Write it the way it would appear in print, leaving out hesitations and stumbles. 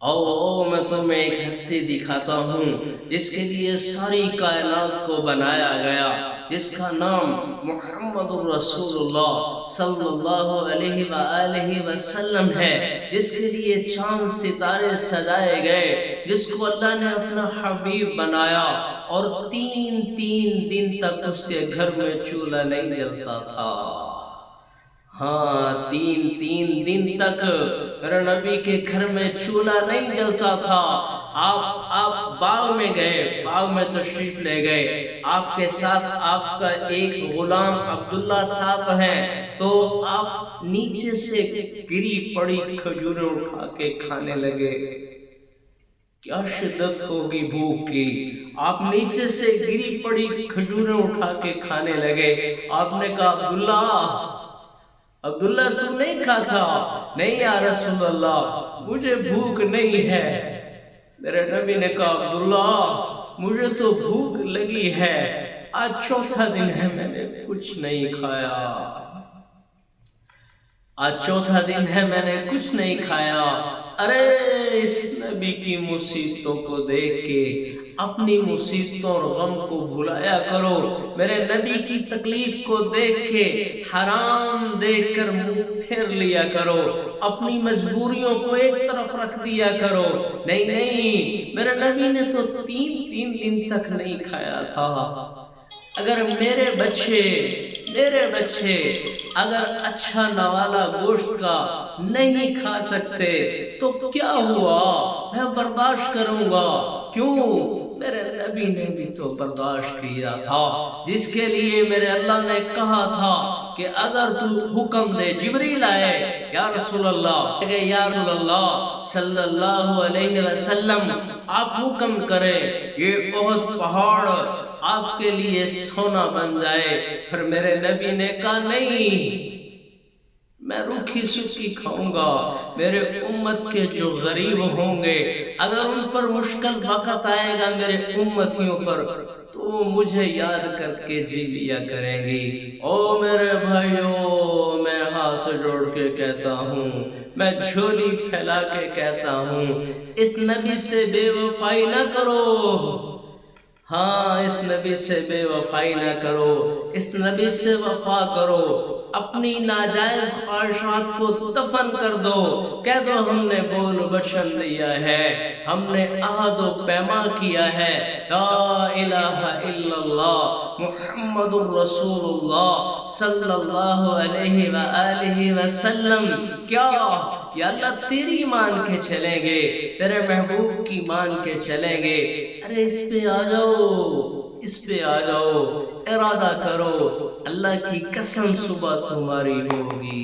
आओ मैं तुम्हें एक हस्ती दिखाता हूँ जिसके लिए सारी कायनात को बनाया गया, जिसका नाम मुहम्मदुर रसूलुल्लाह सल्लल्लाहु अलैहि वसल्लम है, जिसके लिए चांद सितारे सजाए गए, जिसको अल्लाह ने अपना हबीब बनाया और तीन तीन दिन तक उसके घर में चूल्हा नहीं जलता था। हाँ, तीन तीन दिन तक मेरे नबी के घर में चूल्हा नहीं जलता था। आप बाग में गए, बाग में तशरीफ ले गए, आपके साथ आपका एक गुलाम अब्दुल्ला साथ है, तो आप नीचे से गिरी पड़ी खजूरें उठा के खाने लगे। क्या शिद्दत होगी भूख की। आप नीचे से गिरी पड़ी खजूरें उठा के खाने लगे। आपने कहा अब्दुल्ला तू नहीं खाता? नहीं या रसूल अल्लाह, मुझे भूख नहीं है। मेरे नबी ने कहा अब्दुल्ला मुझे तो भूख लगी है, आज चौथा दिन है मैंने कुछ नहीं खाया, आज चौथा दिन है मैंने कुछ नहीं खाया। अरे इस नबी की मुसीबतों को देख के अपनी मुसीबतों और गम को भुलाया करो। मेरे नबी की तकलीफ को देख के हराम देखकर मुंह फेर लिया करो, अपनी मजबूरियों को एक तरफ रख दिया करो। नहीं नहीं, मेरे नबी ने तो तीन दिन तक नहीं खाया था। अगर मेरे बच्चे अगर अच्छा नवाला गोश्त का नहीं खा सकते तो क्या हुआ, मैं बर्दाश्त करूंगा। क्यों? मेरे नबी ने भी तो बर्दाश्त किया था, जिसके लिए मेरे अल्लाह ने कहा था कि अगर तू हुक्म दे, जिब्रील आए, या रसूल अल्लाह सल्लल्लाहु अलैहि वसल्लम आप हुक्म करें ये ओहद पहाड़ आपके लिए सोना बन जाए। फिर मेरे नबी ने कहा नहीं, मैं रूखी सूखी खाऊंगा। मेरे उम्मत के जो गरीब होंगे अगर उन पर मुश्किल वक्त आएगा मेरे उम्मतियों पर, तो मुझे याद करके जी लिया करेंगी। ओ मेरे भाइयों, मैं हाथ जोड़ के कहता हूँ, मैं झोली फैला के कहता हूँ, इस नबी से बेवफाई ना करो। हाँ, इस नबी से बेवफाई ना करो, इस नबी से वफा करो। अपनी नाजायज ख्वाहिशात को दफन कर दो। कह दो हमने बोल वचन दिया है, हमने अहद व पैमा किया है, ला इलाहा इल्लल्लाह मुहम्मदुर रसूलुल्लाह सल्लल्लाहु अलैहि वसल्लम। क्या या अल्लाह तेरी मान के चलेंगे, तेरे महबूब की मान के चलेंगे। अरे इस पे आ जाओ, इरादा करो, अल्लाह की कसम सुबह तुम्हारी होगी।